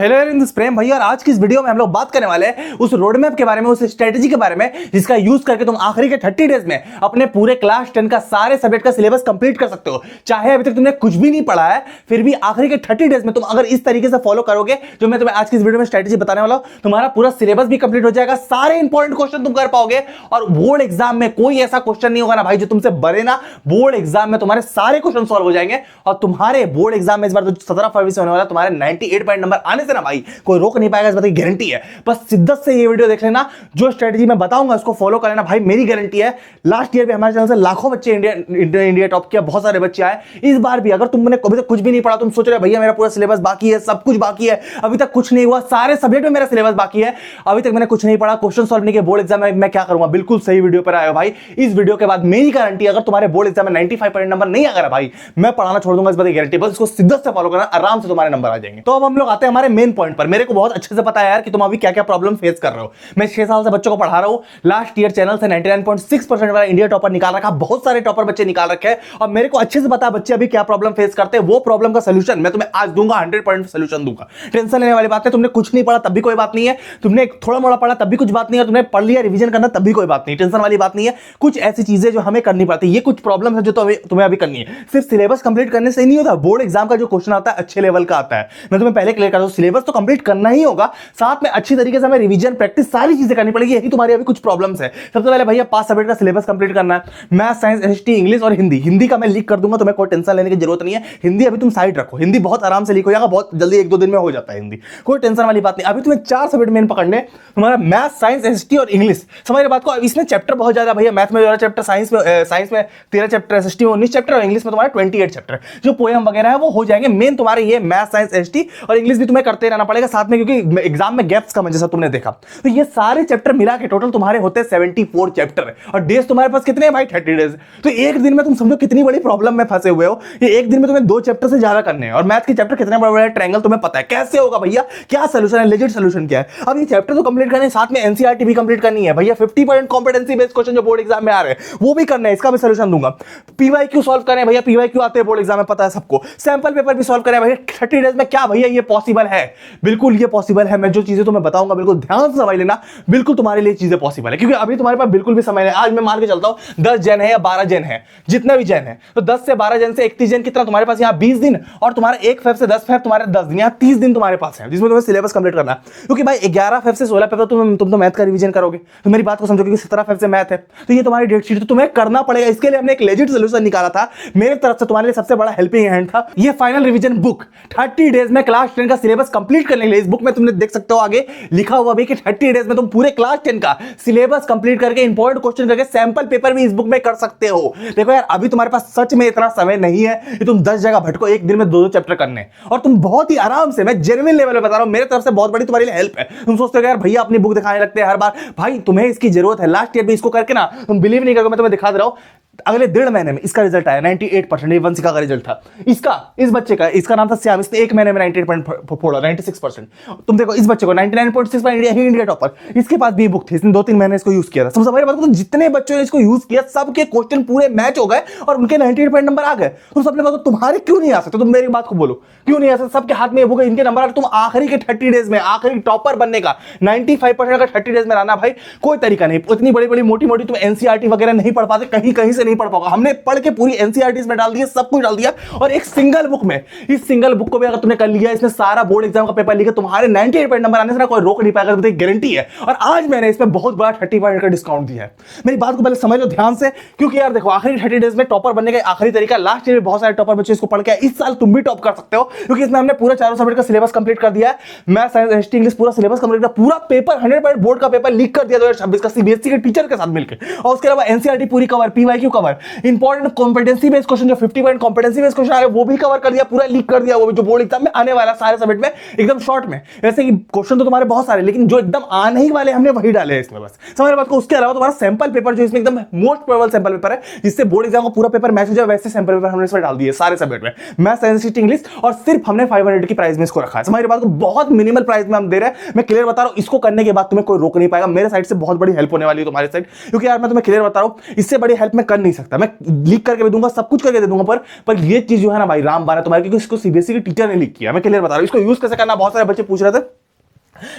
Hello प्रेम भैया, और आज की इस वीडियो में हम लोग बात करने वाले हैं उस रोड मैप के बारे में, उस स्ट्रेटेजी के बारे में जिसका यूज करके तुम आखिरी के 30 डेज में अपने पूरे क्लास 10 का सारे सब्जेक्ट का सिलेबस कंप्लीट कर सकते हो। चाहे अभी तक तुमने कुछ भी नहीं पढ़ा है, फिर भी आखिरी के 30 डेज में तुम अगर इस तरीके से फॉलो करोगे जो मैं तुम्हें आज की इस वीडियो में स्ट्रेटेजी बताने वाला हूं, तुम्हारा पूरा सिलेबस भी कंप्लीट हो जाएगा, सारे इंपॉर्टेंट क्वेश्चन तुम कर पाओगे और बोर्ड एग्जाम में कोई ऐसा क्वेश्चन नहीं होगा ना भाई जो तुमसे बने ना। बोर्ड एग्जाम में तुम्हारे सारे क्वेश्चन सॉल्व हो जाएंगे और तुम्हारे बोर्ड एग्जाम में इस बार 17 फरवरी से होने वाला तुम्हारे 98 पॉइंट नंबर आने से ना भाई कोई रोक नहीं पाएगा, इस बात की गारंटी है। बस शिद्दत से ये वीडियो देख लेना, जो स्ट्रेटजी मैं बताऊंगा उसको फॉलो कर लेना भाई, मेरी गारंटी है। लास्ट ईयर भी हमारे चैनल से लाखों बच्चे इंडिया टॉप किया, बहुत सारे बच्चे आए। इस बार भी अगर तुमने अभी तक कुछ भी नहीं पढ़ा, तुम सोच रहे भैया मेरा पूरा सिलेबस बाकी है, सब कुछ बाकी है, अभी तक कुछ नहीं हुआ, सारे सब्जेक्ट में मेरा सिलेबस बाकी है, अभी तक मैंने कुछ नहीं पढ़ा, क्वेश्चन सॉल्व नहीं किया, बोर्ड एग्जाम में मैं क्या करूंगा? बिल्कुल सही वीडियो पर आए हो भाई। इस वीडियो के बाद मेरी गारंटी, अगर तुम्हारे बोर्ड एग्जाम में 95 पॉइंट नंबर नहीं आएगा भाई, मैं पढ़ाना छोड़ दूंगा, इस बात की गारंटी। बस इसको शिद्दत से फॉलो करना, आराम से तुम्हारे नंबर आ जाएंगे। तो अब हम लोग आते हैं हमारे मेन पॉइंट पर। मेरे को बहुत अच्छे से पता है यार कि तुम अभी क्या क्या प्रॉब्लम फेस कर रहे हो। मैं 6 साल से बच्चों को पढ़ा रहा हूं, लास्ट ईयर चैनल से 99.6% वाला इंडिया टॉपर निकाल रखा, बहुत सारे टॉपर बच्चे निकाल रखे हैं और मेरे को अच्छे से पता है बच्चे अभी क्या प्रॉब्लम फेस करते हैं। वो प्रॉब्लम का सॉल्यूशन मैं तुम्हें आज दूंगा, 100% सॉल्यूशन दूंगा। टेंशन लेने वाली बात है, तुमने कुछ नहीं पढ़ा तब भी कोई बात नहीं है, तुमने थोड़ा मोड़ा पढ़ा तब भी कुछ बात नहीं है, तुमने पढ़ लिया रिवीजन करना तब भी कोई बात नहीं, टेंशन वाली बात नहीं है। कुछ ऐसी चीजें जो हमें करनी पड़ती है, ये कुछ प्रॉब्लम है जो तुम्हें अभी करनी है। सिर्फ सिलेबस कंप्लीट करने से नहीं होता, बोर्ड एग्जाम का जो क्वेश्चन आता है अच्छे लेवल का आता है। मैं तुम्हें पहले क्लियर कर दूं, सिलेबस तो कंप्लीट करना ही होगा, साथ में अच्छी तरीके से हमें रिवीजन प्रैक्टिस सारी चीजें करनी पड़ेगी। यही तुम्हारी अभी कुछ प्रॉब्लम्स है। सबसे पहले भैया 5 सब्जेक्ट का सिलेबस कंप्लीट करना है, मैथ, साइंस, हिस्ट्री, इंग्लिश और हिंदी। हिंदी का मैं लीक कर दूंगा, तुम्हें कोई टेंशन लेने की जरूरत नहीं है। हिंदी अभी तुम साइड रखो, हिंदी बहुत आराम से लीक हो जाएगा, बहुत जल्दी 1-2 दिन में हो जाता है हिंदी, कोई टेंशन वाली बात नहीं। अभी तुम्हें 4 सब्जेक्ट मेन पकड़ने, तुम्हारा मैथ, साइंस, हिस्ट्री और इंग्लिश। समझ रहे बात को? इसमें चैप्टर बहुत ज्यादा भैया, मैथ में 12 चैप्टर, साइंस में 13 चैप्टर, हिस्ट्री में 19 चैप्टर और इंग्लिश में तुम्हारे 28 चैप्टर। जो पोएम वगैरह है वो हो जाएंगे। मेन तुम्हारे ये मैथ, साइंस, हिस्ट्री और इंग्लिश भी तुम्हें करते रहना पड़ेगा साथ में, क्योंकि एग्जाम में गैप्स कम है जैसा तुमने देखा। तो ये सारे चैप्टर मिला के टोटल तुम्हारे होते हैं 74 चैप्टर और डेज तुम्हारे पास कितने हैं भाई? 30 डेज। तो एक दिन में तुम समझो कितनी बड़ी प्रॉब्लम में फंसे हुए हो। ये एक दिन में तुम्हें 2 चैप्टर से ज्यादा करने हैं और मैथ के चैप्टर कितने बड़े बड़े ट्रायंगल तुम्हें पता है। कैसे होगा भैया? क्या सॉल्यूशन है? लेजिट सॉल्यूशन क्या है? अब ये चैप्टर तो कंप्लीट करने, साथ में एनसीईआरटी भी कंप्लीट करनी है भैया। 50% कॉम्पिटेंसी बेस्ड क्वेश्चन जो बोर्ड एग्जाम में आ रहे हैं वो भी करना है, इसका भी सॉल्यूशन दूंगा। पीवाईक्यू सॉल्व करें भैया, पीवाईक्यू आते हैं बोर्ड एग्जाम में, पता है सबको। सैंपल पेपर भी सॉल्व करें भैया 30 डेज में। क्या भैया ये पॉसिबल है? बिल्कुल ये पॉसिबल है। मैं जो चीजें तुम्हें बताऊंगा बिल्कुल ध्यान से समझ लेना, बिल्कुल तुम्हारे लिए चीजें पॉसिबल है, क्योंकि अभी तुम्हारे पास बिल्कुल भी समय नहीं। आज मैं मान के चलता हूं 10 जन है या 12 जन है, जितने भी जन है, तो 10 से 12 जन से 31 जन कितना तुम्हारे पास यहाँ 20 दिन और तुम्हारा 1 फेब से 10 फेब तुम्हारे 10 दिन, यहाँ 30 दिन तुम्हारे पास है जिसमें तुम्हें सिलेबस कंप्लीट करना है। क्योंकि भाई 11 फेब से 16 फेब तुम तो मैथ का रिवीजन करोगे, तो मेरी बात को समझो, क्योंकि 17 फेब से मैथ है, तो ये तुम्हारी डेट शीट तो तुम्हें करना पड़ेगा। इसके लिए हमने एक लेजिट सोल्यूशन निकाला था, मेरे तरफ से तुम्हारे लिए सबसे बड़ा हेल्पिंग हैंड था ये फाइनल रिवीजन बुक। 30 डेज में क्लास 10 का सिलेबस कंप्लीट करने के लिए इस बुक में तुमने देख सकते हो आगे लिखा हुआ भी कि 30 डेज में तुम पूरे क्लास 10 का सिलेबस कंप्लीट करके इंपॉर्टेंट क्वेश्चन करके सैंपल पेपर भी इस बुक में कर सकते हो। देखो यार, अभी तुम्हारे पास सच में इतना समय नहीं है कि तुम 10 जगह भटको, एक दिन में 2-2 चैप्टर करने, और तुम बहुत ही आराम से, मैं जेन्युइन लेवल पे बता रहा हूं, मेरे तरफ से बहुत बड़ी तुम्हारे लिए हेल्प है। तुम सोचते हो यार भैया अपनी बुक दिखाने लगते हैं हर बार, भाई तुम्हें इसकी जरूरत है। लास्ट ईयर भी इसको करके ना तुम बिलीव नहीं करोगे, मैं तुम्हें दिखा दे रहा हूं, अगले 1.5 महीने में इसका रिजल्ट आया 98%। ये वंशिका का रिजल्ट था, इसका, इस बच्चे का, इसका नाम था श्याम, इसने 1 महीने में 98 फोड़ा, 96%। तुम देखो इस बच्चे को 99.6 पर इंडिया टॉपर, इसके पास भी बुक थी, इसने 2-3 महीने इसको यूज किया था। समझ मेरी बात को? तो जितने बच्चों ने इसको यूज किया सबके क्वेश्चन पूरे मैच हो गए और उनके 98 नंबर आ गए। तो सबने बात, तुम्हारे क्यों नहीं आ सकते? तुम मेरी बात को बोलो, क्यों नहीं आ सकते? सबके हाथ में बुक है, इनके नंबर आ, तुम आखिरी के 30 डेज में, आखिरी टॉपर बनने का 95% का 30 डेज में रहना भाई, कोई तरीका नहीं। इतनी बड़ी बड़ी मोटी मोटी तुम एनसीईआरटी वगैरह नहीं पढ़ पाते, कहीं कहीं से नहीं पढ़ पाओगे। हमने पढ़ के पूरी एनसीईआरटी में डाल दिया, सब कुछ डाल दिया और एक सिंगल बुक में, इस सिंगल बुक को भी अगर तुमने कर लिया, इसमें सारा बोर्ड एग्जाम का पेपर लिखा, तुम्हारे 98 नंबर आने से ना कोई रोक नहीं पाएगा, मुझे गारंटी है। और आज मैंने इसमें बहुत बड़ा 30% का डिस्काउंट दिया है। मेरी बात को पहले समझ लो ध्यान से, क्योंकि यार देखो आखिरी 30 डेज में टॉपर बनने का आखिरी तरीका, लास्ट ईयर में बहुत सारे टॉपर बच्चे इसको पढ़ के, इस साल तुम भी टॉप कर सकते हो, क्योंकि इसमें हमने पूरा 4 सब्जेक्ट का सिलेबस कंप्लीट कर दिया है। मैथ, साइंस, हिस्ट्री, इंग्लिश पूरा सिलेबस कंप्लीट कर, पूरा पेपर 100% बोर्ड का पेपर लीक कर दिया 2026 का सीबीएसई के टीचर के साथ मिलकर। और उसके अलावा एनसीईआरटी पूरी cover, PYQ cover, important competency based question जो 50% कॉम्पिटेंसी बेस्ड क्वेश्चन आ रहे हैं वो भी कवर कर दिया, पूरा लीक कर दिया, वो भी जो बोर्ड एग्जाम में आने वाला सारे सब्जेक्ट में एकदम शॉर्ट में। वैसे कि क्वेश्चन तो तुम्हारे बहुत सारे, लेकिन जो एकदम आने ही वाले हमने वही डाले हैं इसमें, बस समझ बात को। उसके अलावा तुम्हारा सैंपल पेपर जो इसमें एकदम मोस्ट प्रोबेबल सैंपल पेपर है, जिससे बोर्ड एग्जाम का पूरा पेपर मैच हो जाए, वैसे सैंपल पेपर हमने इसमें डाल दिए सारे सब्जेक्ट में, मैथ, साइंस, हिस्ट्री, इंग्लिश, और सिर्फ हमने 500 की प्राइस में इसको रखा है। समझ बात को? बहुत मिनिमल प्राइस में हम दे रहे हैं। मैं क्लियर बता रहा हूं, इसको करने के बाद तुम्हें कोई रोक नहीं पाएगा। मेरे साइड से बहुत बड़ी हेल्प होने वाली है तुम्हारे साइड, क्योंकि यार मैं तुम्हें क्लियर बता रहा हूं, इससे बड़ी हेल्प मैं कर नहीं सकता, मैं लीक करके भी दूंगा, सब कुछ करके दे दूंगा, पर ये चीज जो है ना भाई रामबाण है तुम्हारे, क्योंकि इसको सीबीएसई के टीचर ने लीक किया। मैं क्लियर बता रहा हूं, इसको यूज कैसे करना बहुत सारे बच्चे पूछ रहे थे,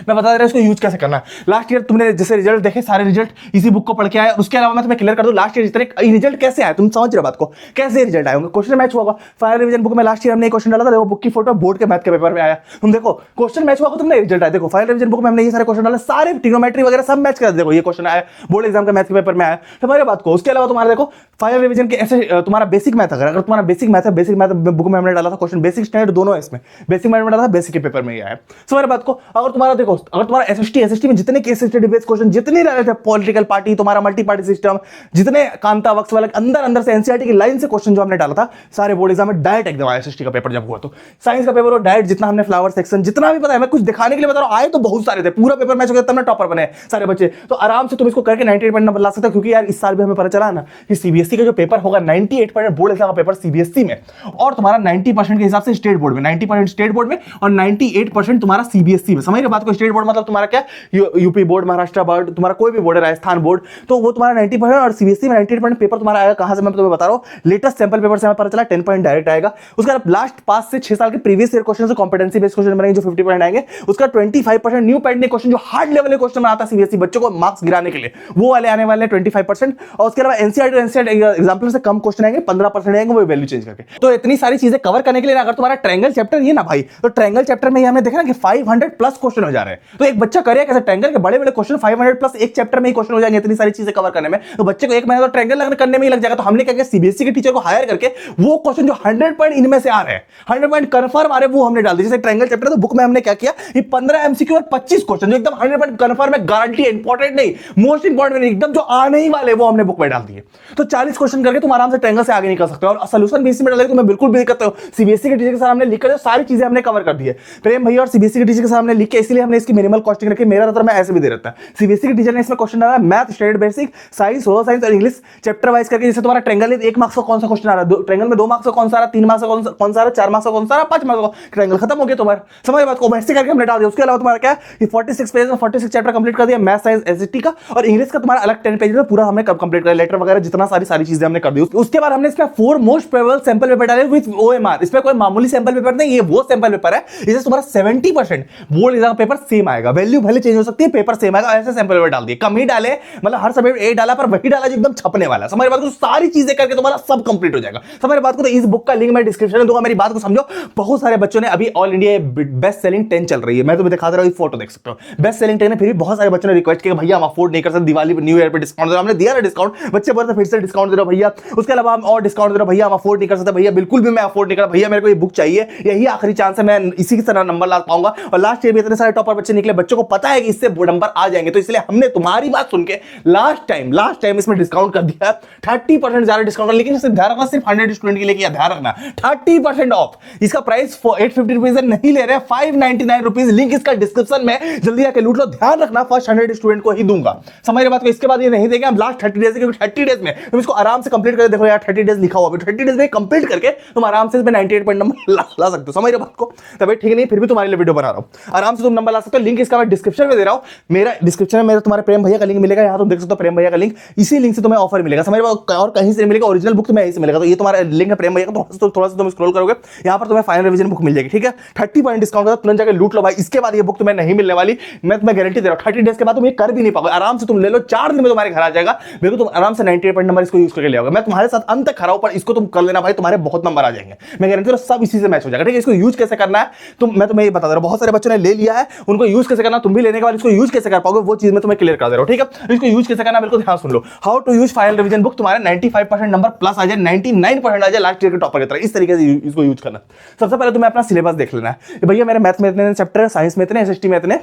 मैं बता दे रहा हूं इसको यूज कैसे करना है। लास्ट ईयर तुमने जैसे रिजल्ट देखे, सारे रिजल्ट इसी बुक को पढ़ के आया। उसके अलावा मैं तुम्हें क्लियर कर दूं, लास्ट ईयर जितने रिजल्ट कैसे आए, तुम समझ रहे हो बात को, कैसे रिजल्ट आए होंगे, क्वेश्चन मैच हुआ। फाइनल रिवीजन बुक में लास्ट ईयर हमने क्वेश्चन डाला था, देखो बुक की फोटो, बोर्ड के मैथ के पेपर में आया, तुम देखो क्वेश्चन मैच हुआ, तुमने रिजल्ट आया। देखो फाइनल रिवीजन बुक में हमने ये सारे क्वेश्चन डाले, सारे ट्रिग्नोमेट्री वगैरह सब मैच कर, देखो ये क्वेश्चन आया, बोर्ड एग्जाम के मैथ के पेपर में आया, तुम्हारी बात को। उसके अलावा तुम्हारा देखो फाइनल रिवीजन के ऐसे तुम्हारा बेसिक मैथ, अगर तुम्हारा बेसिक मैथ है, बेसिक मैथ बुक में हमने डाला था क्वेश्चन, बेसिक स्टैंडर्ड दोनों है इसमें, बेसिक मैथ में डाला था, बेसिक के पेपर में ही आया। तुम्हारी बात को, अगर तुम्हारा देखो, अगर तुम्हारा एसएसटी में जितने केस स्टडी बेस्ड क्वेश्चन जितने रहे थे, पॉलिटिकल पार्टी, तुम्हारा मल्टी पार्टी सिस्टम, जितने कांता वक्स वाला अंदर से एनसीईआरटी की लाइन से क्वेश्चन जो हमने डाला था, सारे बोर्ड एग्जाम में डायरेक्ट एकदम आया। एसएसटी का पेपर जब हुआ तो साइंस का पेपर और डायरेक्ट जितना हमने फ्लावर सेक्शन जितना भी पता है, मैं कुछ दिखाने के लिए बता रहा हूं, आए तो बहुत सारे थे, पूरा पेपर मैच हो गया, तब ना टॉपर बने सारे बच्चे। तो आराम से तुम इसको करके 98% नंबर ला सकते हो, क्योंकि यार इस साल भी हमें पता चला ना कि सीबीएसई का जो पेपर होगा 98% बोर्ड एग्जाम का पेपर सीबीएसई में, और तुम्हारा 90% के हिसाब से स्टेट बोर्ड में, 90% स्टेट बोर्ड में और 98% तुम्हारा सीबीएसई में। समझ रहे बात को, स्टेट बोर्ड मतलब तुम्हारा क्या, यूपी बोर्ड, महाराष्ट्र बोर्ड, तुम्हारा कोई भी बोर्ड है, राजस्थान बोर्ड, तो वो तुम्हारा 90% और सीबीएसई में 98% पेपर तुम्हारा आएगा। कहां से मैं तुम्हें बता रहा हूं, लेटेस्ट सैंपल पेपर से हमें पता चला 10 पॉइंट डायरेक्ट आएगा। उसका लास्ट 5 से 6 साल के प्रीवियस ईयर क्वेश्चन से कॉम्पिटेंसी बेस्ड क्वेश्चन बनेंगे जो 50% आएंगे। उसका 25% न्यू पैटर्न क्वेश्चन जो हार्ड लेवल के क्वेश्चन बनाता है सीबीएसई बच्चों को मार्क्स गिराने के लिए, वो वाले आने वाले 25%। और उसके अलावा एनसीईआरटी एग्जाम्पल से कम क्वेश्चन आएंगे, 15% आएंगे, वो वैल्यू चेंज करके। तो इतनी सारी चीजें कवर करने के लिए अगर तुम्हारा ट्रायंगल चैप्टर ये ना भाई, तो ट्रायंगल चैप्टर में हमें देखा ना कि 500+ क्वेश्चन हो जा रहे हैं। तो एक बच्चा करे कैसे, ट्रायंगल के बड़े बड़े क्वेश्चन 500+ एक चैप्टर में ही क्वेश्चन हो जाएंगे, इतनी सारी चीजें कवर करने में, तो बच्चे को एक महीना तो ट्रायंगल करने में ही लग जाएगा। तो हमने क्या किया, सीबीएसई के टीचर को हायर करके वो क्वेश्चन जो 100 पॉइंट इनमें से आ रहे हैं, 100 पॉइंट कंफर्म आ रहे हैं, वो हमने डाल दिया। जैसे ट्रायंगल चैप्टर तो बुक में हमने क्या किया, ये 15 एमसीक्यू और 25 क्वेश्चन जो एकदम 100 पॉइंट कंफर्म है, गारंटी इंपॉर्टेंट नहीं, मोस्ट इंपॉर्टेंट नहीं, एकदम जो आने ही वाले वो हमने बुक में डाल दिए। तो 40 क्वेश्चन करके तुम आराम से ट्रायंगल से आगे निकल सकते हो। और सोल्यूशन बीसी में डालेंगे तो मैं बिल्कुल भी दिक्कत हो, सीबीएसई के टीचर के सामने लिख कर सारी चीजें हमने कवर कर दी है। प्रेम भैया और सीबीएसई के टीचर के सामने लिख के, इसलिए हमने इसकी मिनिमल कॉस्टिंग रखी। मेरा तो मैं ऐसे भी दे रहता है, सीबीएसई के टीचर ने इसमें क्वेश्चन डाला math, standard basic, science, social science और इंग्लिश चैप्टर वाइज करके। जैसे तुम्हारा ट्रायंगल है, 1 मार्क्स का कौन सा क्वेश्चन आ रहा है, ट्रायंगल में 2 मार्क्स का कौन सा आ रहा है, 3 मार्क्स का कौन सा आ रहा है, 4 मार्क्स का कौन सा आ रहा है, 5 मार्क्स का, ट्रायंगल खत्म हो गया तुम्हारा। समझ बात को, वैसे करके हमने डाल दिया। उसके अलावा तुम्हारा क्या है, 46 पेज में 46 चैप्टर कंप्लीट कर दिया, मैथ, साइंस, एसएसटी का, और इंग्लिश का तुम्हारा अलग 10 पेज में पूरा हमने कंप्लीट कर, लेटर वगैरह जितना सारी चीजें हमने कर दी। उसके बाद हमने इसमें 4 मोस्ट प्रोबेबल सैंपल पेपर डाले विद ओएमआर। इसमें कोई मामूली सैंपल पेपर नहीं, ये वो सैंपल पेपर है इससे तुम्हारा 70% बोर्ड एग्जाम पेपर सेम आएगा, वैल्यू भले चेंज हो सकती है, पेपर सेम आएगा। ऐसे सैंपल पेपर डाल दिए, कम ही डाले, मतलब हर सब्जेक्ट एक डाला, पर वही डाला जो एकदम छपने वाला। समझ बात को, सारी चीजें करके तुम्हारा सब कंप्लीट हो जाएगा। समझ बात को, तो इस बुक का लिंक मैं डिस्क्रिप्शन में दूंगा, मेरी बात को समझो। बहुत सारे बच्चों ने अभी ऑल इंडिया बेस्ट सेलिंग 10 चल रही है, मैं तुम्हें दिखा दे रहा हूं, फोटो देख सकते हो, बेस्ट सेलिंग 10 है। फिर भी बहुत सारे बच्चों ने रिक्वेस्ट किया भैया हम अफोर्ड नहीं कर सकते, दिवाली न्यू ईयर पे डिस्काउंट दे रहा, हमने दिया ना डिस्काउंट, बच्चे बोलते फिर से डिस्काउंट दे रहा भैया, उसके अलावा हम और डिस्काउंट दे रहा भैया, हम अफोर्ड नहीं कर सकते भैया, बिल्कुल भी मैं अफोर्ड नहीं कर, भैया मेरे को ये बुक चाहिए, यही आखिरी चांस है, मैं इसी की तरह नंबर ला पाऊंगा। और लास्ट ईयर भी इतने सारे टॉपर बच्चे निकले, बच्चों को पता है कि इससे नंबर आ जाएंगे, तो इसलिए हमने तुम्हारी बात सुन के लास्ट टाइम इसमें डिस्काउंट कर दिया, 30% ज्यादा डिस्काउंट। लेकिन इससे ध्यान रखना, सिर्फ 100 स्टूडेंट के लिए किया, ध्यान रखना 30% ऑफ। इसका प्राइस 850 रुपीज नहीं ले रहे, 599 रुपीज। लिंक इसका डिस्क्रिप्शन में, जल्दी आके लूट लो। ध्यान रखना, फर्स्ट 100 स्टूडेंट को ही दूंगा, समझ रहे बात को। इसके बाद ये नहीं देंगे हम लास्ट 30 डेज, क्योंकि 30 डेज में तुम इसको आराम से कंप्लीट कर, देखो यार 30 डेज लिखा हुआ है, 30 डेज में कंप्लीट करके तुम आराम से इसमें 98 पॉइंट नंबर ला सकते हो। समझ रहे बात को, तभी ठीक नहीं, फिर भी तुम्हारे लिए वीडियो बना रहा हूं, आराम से तुम नंबर ला सकते हो। लिंक इसका मैं डिस्क्रिप्शन में दे रहा हूं, मेरा डिस्क्रिप्शन में मेरा तुम्हारे प्रेम भैया का लिंक मिलेगा, यहां तुम देख सकते हो प्रेम भैया का लिंक, इसी लिंक से तुम्हें ऑफर मिलेगा। समझ रहे, और कहीं से मिलेगा, ओरिजिनल बुक तुम्हें यहीं से मिलेगा। तो ये तुम्हारा लिंक है प्रेम भैया का, तो थोड़ा सा तुम स्क्रॉल करोगे, यहां पर तुम्हें फाइनल रिवीजन बुक मिल जाएगी, ठीक है। 30 पॉइंट डिस्काउंट का, तुरंत जाकर लूट लो भाई। इसके बाद ये बुक तुम्हें नहीं मिलने वाली, मैं तुम्हें गारंटी दे रहा हूं। 30 डेज के बाद तुम ये कर भी नहीं पाओगे, आराम से तुम ले लो, 4 दिन में तुम्हारे घर आ जाएगा। मेरे को तुम आराम से 98 पॉइंट नंबर इसको यूज करके ले आओगे, मैं तुम्हारे साथ अंत तक खड़ा हूं, पर इसको तुम कर लेना भाई, तुम्हारे बहुत नंबर आ जाएंगे, मैं गारंटी दे रहा हूं। सब इसी से मैच हो जाएगा, ठीक है। इसको यूज कैसे करना है मैं तुम्हें ये बता दे रहा हूं। बहुत सारे बच्चों ने ले लिया है, उनको यूज कैसे करना, तुम भी लेने के बाद इसको यूज कैसे कर पाओगे, वो चीज मैं तुम्हें क्लियर कर दे रहा हूं, ठीक है। इसको यूज कैसे करना बिल्कुल ध्यान सुन लो। How to use final revision book, तुम्हारे 95% नंबर प्लस आ जाए, 99% आ जाए लास्ट ईयर के टॉपर की तरह, इस तरीके से इसको यूज करना। सबसे पहले तुम्हें अपना सिलेबस देख लेना है, भैया मेरे मैथ में इतने चैप्टर है, साइंस में इतने, एसएसटी में इतने,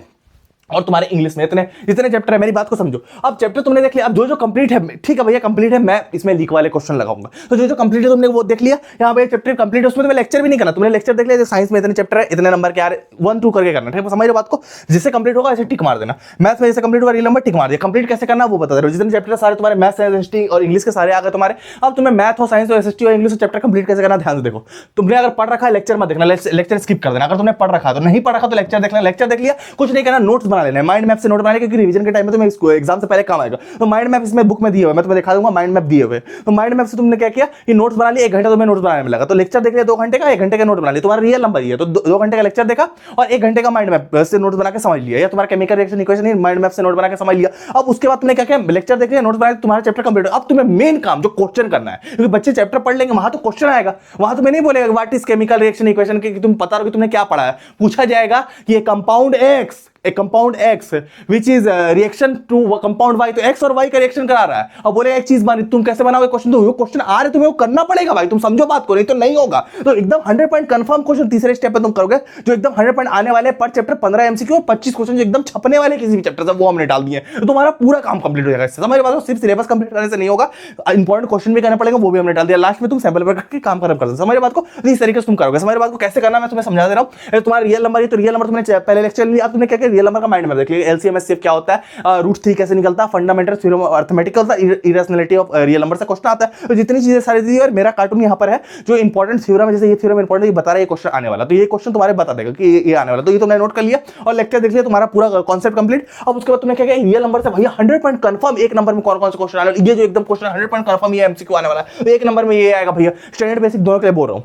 और तुम्हारे इंग्लिश में इतने चैप्टर है। मेरी बात को समझो, अब चैप्टर तुमने देख लिया, अब जो कंप्लीट है, ठीक है भैया कंप्लीट है, मैं इसमें लीक वाले क्वेश्चन लगाऊंगा। तो जो कंप्लीट है तुमने वो देख लिया, यहाँ पे चैप्टर कंप्लीट है, उसमें तुम्हें लेक्चर भी नहीं करना, तुमने लेक्चर देख लिया, साइंस में इतने चैप्टर है, इतने नंबर के आ रहे, 1 2 करके करना, ठीक है। समझ रहे बात को, जिससे कंप्लीट होगा ऐसे टिक मार देना। मैथ में जैसे कंप्लीट हुआ, नंबर टिक मार दिया। कंप्लीट कैसे करना वो बता दे रहा हूं। जितने चैप्टर सारे तुम्हारे मैथ, साइंस, एसएसटी और इंग्लिश के सारे आ गए तुम्हारे। अब तुम्हें मैथ हो, साइंस हो, एसएसटी और इंग्लिश चैप्टर कंप्लीट कैसे करना ध्यान से देखो। तुमने अगर पढ़ रखा है लेक्चर मत देखना, लेक्चर स्किप कर देना। अगर तुमने पढ़ रखा तो नहीं पढ़ रखा तो लेक्चर देखना, लेक्चर देख लिया, कुछ नहीं करना, नोट्स बना लेना है, माइंड मैप से नोट बना लेना, क्योंकि रिवीजन के टाइम में तुम्हें इसको एग्जाम से पहले काम आएगा। तो माइंड मैप इसमें बुक में दिए हुए, मैं तुम्हें दिखा दूंगा माइंड मैप दिए हुए। तो माइंड मैप से तुमने क्या किया कि नोट्स बना लिए, 1 घंटा तुम्हें नोट्स बनाने में लगा, तो लेक्चर देख लिया 2 घंटे का, 1 घंटे का नोट बना लिया, तुम्हारा रियल नंबर ही है। तो 2 घंटे का लेक्चर देखा और 1 घंटे का माइंड मैप से नोट्स बना के समझ लिया, या तुम्हारा केमिकल रिएक्शन इक्वेशन ही माइंड मैप से नोट बना के समझ लिया। अब उसके बाद तुमने क्या किया, लेक्चर देख लिया, नोट्स बनाए, तुम्हारा चैप्टर कंप्लीट। अब तुम्हें मेन काम जो क्वेश्चन करना है, क्योंकि बच्चे चैप्टर पढ़ लेंगे, वहां तो क्वेश्चन आएगा, वहां तुम्हें नहीं बोलेगा what is chemical reaction equation कि तुम पता हो कि तुमने क्या पढ़ा है। पूछा जाएगा कि ये कंपाउंड एक्स, एक compound X which is reaction to compound Y, तो एक्स और वाई का रिएक्शन करा रहा है। अब बोलेगा एक चीज बनी, तुम कैसे बनाओगे क्वेश्चन, तो क्वेश्चन आ रहे तुम्हें वो करना पड़ेगा भाई, तुम समझो बात को, नहीं तो नहीं होगा। तो एकदम 100% कंफर्म क्वेश्चन तीसरे स्टेप पे तुम करोगे, जो एकदम 100% आने वाले पर चैप्टर 15 एमसीक्यू और 25 क्वेश्चन जो एकदम छपने वाले किसी भी चैप्टर से, वो हमने डाल दिए, तो तुम्हारा पूरा काम कंप्लीट हो जाएगा। इससे समझ बात, सिर्फ सिलेबस कंप्लीट करने से नहीं होगा, इंपॉर्टेंट क्वेश्चन भी करना पड़ेगा, वो भी हमने डाल दिया। लास्ट में तुम सैंपल पेपर करके काम खत्म कर दो। समझ बात को, इस तरीके से तुम करोगे। समझ बात को कैसे करना मैं तुम्हें समझा दे रहा हूं। तुम्हारा रियल नंबर है, तो रियल नंबर तुमने पहले लेक्चर लिया, अब तुमने क्या किया, रियल नंबर का माइंड मैप देख लिया, एलसीएम एचसीएफ क्या होता है, रूट 3 कैसे निकलता है, फंडामेंटल थ्योरम ऑफ अरिथमेटिक होता है, इरेशनैलिटी ऑफ रियल नंबर से क्वेश्चन आता है। तो जितनी चीजें सारी दी और मेरा कार्टून यहां पर है, जो इंपॉर्टेंट थ्योरम है, जैसे ये थ्योरम इंपॉर्टेंट ये बता रहा है, ये क्वेश्चन आने वाला, तो ये क्वेश्चन तुम्हारे बता देगा कि ये आने वाला, तो ये तुमने नोट कर लिया और लेक्चर देख लिया, तुम्हारा पूरा कॉन्सेप्ट कंप्लीट। अब उसके बाद तुमने क्या किया, रियल नंबर से भैया 100% कंफर्म एक नंबर में कौन कौन से क्वेश्चन आने वाले, ये जो एकदम क्वेश्चन 100% कंफर्म ये एमसीक्यू आने वाला है, तो एक नंबर में ये आएगा भैया, स्टैंडर्ड बेसिक दोनों के लिए बोल रहा हूं,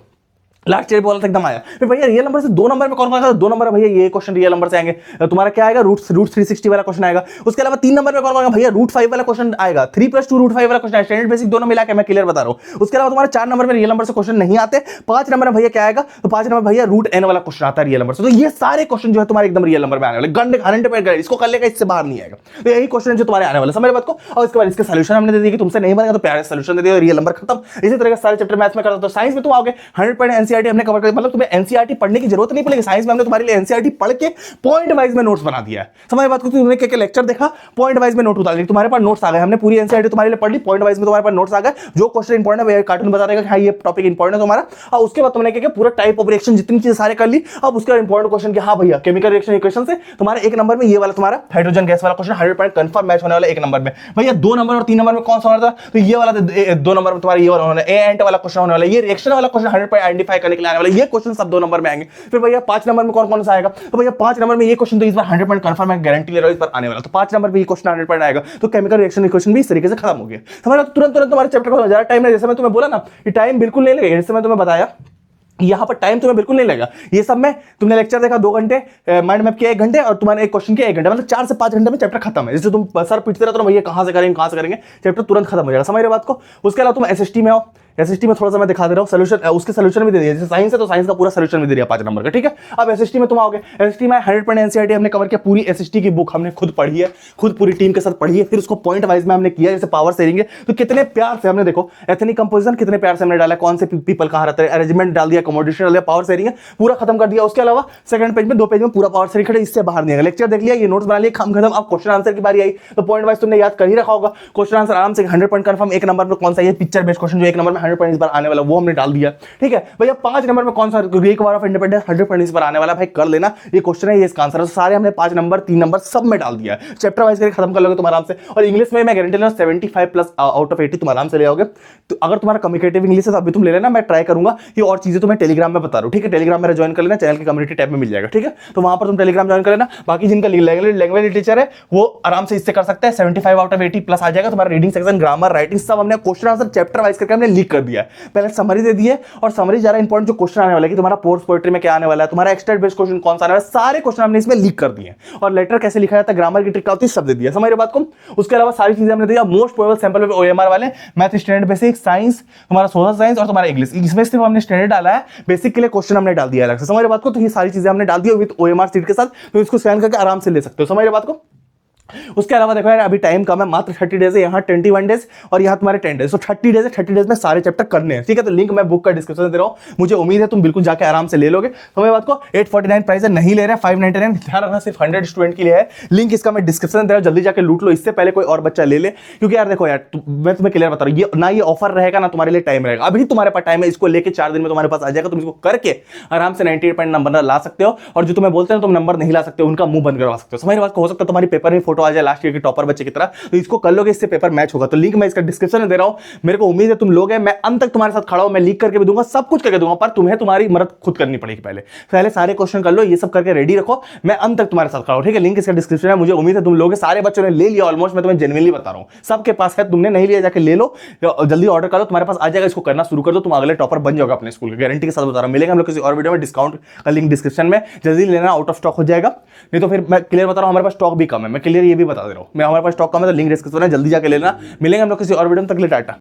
लास्ट ईयर बोला था एकदम आया। फिर भैया रियल नंबर से 2 नंबर में कौन कौन सा, 2 नंबर भैया ये क्वेश्चन रियल नंबर से आएंगे, तुम्हारा क्या आएगा, रूट 360 वाला क्वेश्चन आएगा। उसके अलावा 3 नंबर में कौन कौन भैया रूट 5 वाला क्वेश्चन आएगा, 3 + 2 रूट 5 वाला क्वेश्चन, स्टैंडर्ड बेसिक दोनों मिला के मैं क्लियर बता रहा हूं। उसके अलावा तुम्हारा 4 नंबर में रियल नंबर से क्वेश्चन नहीं आते, 5 नंबर में भैया क्या आएगा, तो 5 नंबर भैया रूट n वाला क्वेश्चन आता है रियल नंबर से। तो ये सारे क्वेश्चन जो है तुम्हारे एकदम रियल नंबर में आने वाले, गंड घंटे पे इसको कर लेगा, इससे बाहर नहीं आएगा। तो यही क्वेश्चन जो तुम्हारे आने वाले, समझ बात को। और इसके बाद इसके सॉल्यूशन हमने दे दिया कि तुमसे नहीं बनेगा तो प्यारे सॉल्यूशन दे दिया, रियल नंबर खत्म। इसी तरह के सारे चैप्टर मैथ्स में करता। तो साइंस में तुम आओगे 100% एनसीईआरटी हमने कवर कर, मतलब तुम्हें एनसीईआरटी पढ़ने की जरूरत नहीं पड़ेगी। साइंस में हमने तुम्हारे लिए एनसीईआरटी पढ़ के पॉइंट वाइज में नोट्स बना दिया है। समझ बात को, तुमने क्या लेक्चर देखा, पॉइंट वाइज में नोट उतार ली, तुम्हारे पास नोट्स आ गए। हमने पूरी एनसीईआरटी तुम्हारे लिए पढ़ ली, पॉइंट वाइज में तुम्हारे पास नोट्स आ गए। जो क्वेश्चन इंपॉर्टेंट है कार्टून बता देगा कि हाँ ये टॉपिक इंपॉर्टेंट है तुम्हारा। और उसके बाद तुमने क्या पूरा टाइप ऑफ रिएक्शन जितनी चीजें सारे कर ली। अब उसके बाद इंपॉर्टेंट क्वेश्चन कि हाँ भैया केमिकल रिएक्शन इक्वेशन से तुम्हारा 1 नंबर में ये वाला तुम्हारा हाइड्रोजन गैस वाला क्वेश्चन 100% कंफर्म मैच होने वाला 1 नंबर में। भैया 2 नंबर और 3 नंबर में कौन सा होना था, तो ये वाला 2 नंबर में तुम्हारा ये वाला होना है, एंट वाला क्वेश्चन होने वाला, ये रिएक्शन वाला क्वेश्चन 100% आइडेंटिफाई करने के लिए आने वाला, ये क्वेश्चन सब 2 नंबर में आएंगे। फिर भैया 5 नंबर में कौन सा आएगा, तो भैया 5 नंबर में ये क्वेश्चन तो इस बार 100% कंफर्म है, गारंटी ले रहा हूं इस बार आने वाला। तो 5 नंबर पे ये क्वेश्चन 100% आएगा। तो केमिकल रिएक्शन इक्वेशन भी इस तरीके से खत्म हो गया। हमारा तुरंत तुम्हारे चैप्टर को ज्यादा टाइम नहीं, जैसे मैं तुम्हें बोला ना ये टाइम बिल्कुल नहीं लगेगा, जैसे मैं तुम्हें बताया यहां पर टाइम तुम्हें बिल्कुल नहीं लगेगा। ये सब में तुमने लेक्चर देखा 2 घंटे, माइंड मैप किया 1 घंटे, और तुम्हारे एक क्वेश्चन के 1 घंटे, मतलब 4 से 5 घंटे में चैप्टर खत्म है। जैसे तुम सर पिटते रहते हो भैया कहां से करेंगे, चैप्टर तुरंत खत्म हो जाएगा। समझ रहे बात को। उसके अलावा तुम एसएसटी में आओ, एसएसटी में थोड़ा सा मैं दिखा दे रहा हूं सोल्यूशन, उसके सोल्यूशन भी दे दिया। जैसे साइंस है तो साइंस का पूरा सोल्यूशन भी दे दिया 5 नंबर का, ठीक है। अब एसएसटी में तुम आओगे, एसएसटी में 100% एनसीईआरटी हमने कवर किया, पूरी एसएसटी की बुक हमने खुद पढ़ी है, खुद पूरी टीम के साथ पढ़ी है, फिर उसको पॉइंट वाइज में हमने किया। जैसे पावर शेयरिंग है तो कितने प्यार से हमने देखो एथनिक कंपोजिशन कितने प्यार से हमने डाला, कौन से पीपल कहां रहते हैं, अरेंजमेंट डाल दिया, कमोडिशन डाल दिया, पावर शेयरिंग है पूरा खत्म कर दिया। उसके अलावा सेकंड पेज में 2 पेज में पूरा पावर शेयरिंग खड़े, इससे बाहर नहीं है। लेक्चर देख लिया, ये नोट्स बना लिए, काम खत्म। अब क्वेश्चन आंसर की बारी आई तो पॉइंट वाइज तुमने याद कर ही रखा होगा, क्वेश्चन आंसर आराम से 100% कंफर्म 1 नंबर में कौन सा, ये पिक्चर बेस्ड क्वेश्चन जो 1 नंबर में 100% इस बार आने वाला वो हमने डाल दिया, ठीक है भैया। 5 नंबर में कौन सा, ग्रीक वॉर ऑफ इंडिपेंडेंस 100% इस बार आने वाला, भाई कर लेना, ये क्वेश्चन है, ये इसका आंसर है। सारे हमने 5 नंबर 3 नंबर सब में डाल दिया है, चैप्टर वाइज करके खत्म कर लोगे तुम आराम से। और इंग्लिश में मैं गारंटी ले रहा हूं 75+ आउट ऑफ 80 तुम आराम से ले आओगे। तो अगर तुम्हारा कम्युनिकेटिव इंग्लिश है तो अभी तुम ले लेना, मैं ट्राई करूंगा ये और चीजें तुम्हें टेलीग्राम में बता रहा हूं, ठीक है। टेलीग्राम मेरा ज्वाइन कर लेना, चैनल के कम्युनिटी टैब में मिल जाएगा, ठीक है। तो वहां पर तुम टेलीग्राम ज्वाइन कर लेना। बाकी जिनका लैंग्वेज टीचर है वो आराम से इससे कर सकते हैं, 75 आउट ऑफ 80 प्लस आ जाएगा। तुम्हारा रीडिंग सेक्शन, ग्रामर, राइटिंग सब हमने क्वेश्चन आंसर चैप्टर वाइज करके हमने लिख कर दिया है। पहले समरी दे दी है, और समरी जरा इंपॉर्टेंट जो क्वेश्चन आने वाला है कि तुम्हारा पोर्स पोएट्री में क्या आने वाला है, तुम्हारा एक्सटेंट बेस्ड क्वेश्चन कौन सा आने वाला है, सारे क्वेश्चन हमने इसमें लिख कर दिए। और लेटर कैसे लिखा जाता है, ग्रामर की ट्रिक क्या होती है, सब दे दिया। समझ रहे बात को। उसके अलावा सारी चीजें हमने दिया। मोस्ट प्रोबेबल सैंपल पे ओएमआर वाले, मैथ स्टैंडर्ड बेसिक, साइंस, तुम्हारा सोशल साइंस और तुम्हारा इंग्लिश, इसमें सिर्फ हमने स्टैंडर्ड डाला है, बेसिक के लिए क्वेश्चन हमने डाल दिया अलग से। समझ रहे बात को। तो ये सारी चीजें हमने डाल दी विद ओएमआर सीट के साथ, तो इसको स्कैन करके आराम से ले सकते हो। समझ रहे बात को। उसके अलावा देखो यार अभी टाइम कम है, मात्र 30 डेज है, यहाँ 21 डेज और यहाँ तुम्हारे 10 डेज, तो 30 डेज है, 30 डेज में सारे चैप्टर करने हैं, ठीक है। तो लिंक मैं बुक का डिस्क्रिप्शन दे रहा हूँ, मुझे उम्मीद है तुम बिल्कुल जाके आराम से ले लोगे। तो मैं बात को 849 प्राइस है, नहीं ले रहे 599, ध्यान रखना सिर्फ 100 स्टूडेंट के लिए है। लिंक इसका मैं डिस्क्रिप्शन दे रहा हूँ, जल्दी जाके लूट लो, इससे पहले कोई और बच्चा ले ले। क्योंकि यार देखो यार मैं तुम्हें क्लियर बता रहा हूँ, ये ना ये ऑफर रहेगा ना तुम्हारे लिए टाइम रहेगा। अभी तुम्हारे पास टाइम है, इसको लेके 4 दिन में तुम्हारे पास आ जाएगा, तुम इसको करके आराम से 98 नंबर ला सकते हो। और जो तुम्हें बोलते हैं तुम नंबर नहीं ला सकते, उनका मुंह बंद करवा सकते हो। समझ बात को। हो सकता है तुम्हारी पेपर में फोटो आ जाए लास्ट ईयर के टॉपर बच्चे की तरह, तो इसको कर लोगे, इससे पेपर मैच होगा। तो लिंक मैं इसका डिस्क्रिप्शन में दे रहा हूं, मेरे को उम्मीद है तुम लोग हैं, मैं अंत तक तुम्हारे साथ खड़ा हूं, मैं लीक करके भी दूंगा, सब कुछ करके दूंगा, पर तुम्हें तुम्हारी मदद खुद करनी पड़ेगी। पहले सारे क्वेश्चन कर लो, ये सब करके रेडी रखो, मैं अंत तक तुम्हारे साथ खड़ा हूं, ठीक है। लिंक इसका डिस्क्रिप्शन है। मुझे उम्मीद है तुम लोग सारे बच्चों ने ले लिया ऑलमोस्ट, मैं तुम्हें जेन्युइनली बता रहा हूं, सबके पास है, तुमने नहीं लिया जाके ले लो, जल्दी ऑर्डर कर लो, तुम्हारे पास आ जाएगा, इसको करना शुरू कर दो, तुम अगले टॉपर बन जाओगे अपने स्कूल के, गारंटी के साथ बता रहा हूं। मिलेंगे हम लोग किसी और वीडियो में, डिस्काउंट का लिंक डिस्क्रिप्शन में, जल्दी लेना, आउट ऑफ स्टॉक हो जाएगा, नहीं तो फिर मैं क्लियर बता रहा हूं हमारे पास स्टॉक भी कम है, मैं क्लियर ये भी बता दे रहा हूं, मैं हमारे पास स्टॉक कम है, तो लिंक डिस्क्रिप्शन में जल्दी जाके लेना। मिलेंगे हम लोग किसी और वीडियो में, तक के लिए टाटा।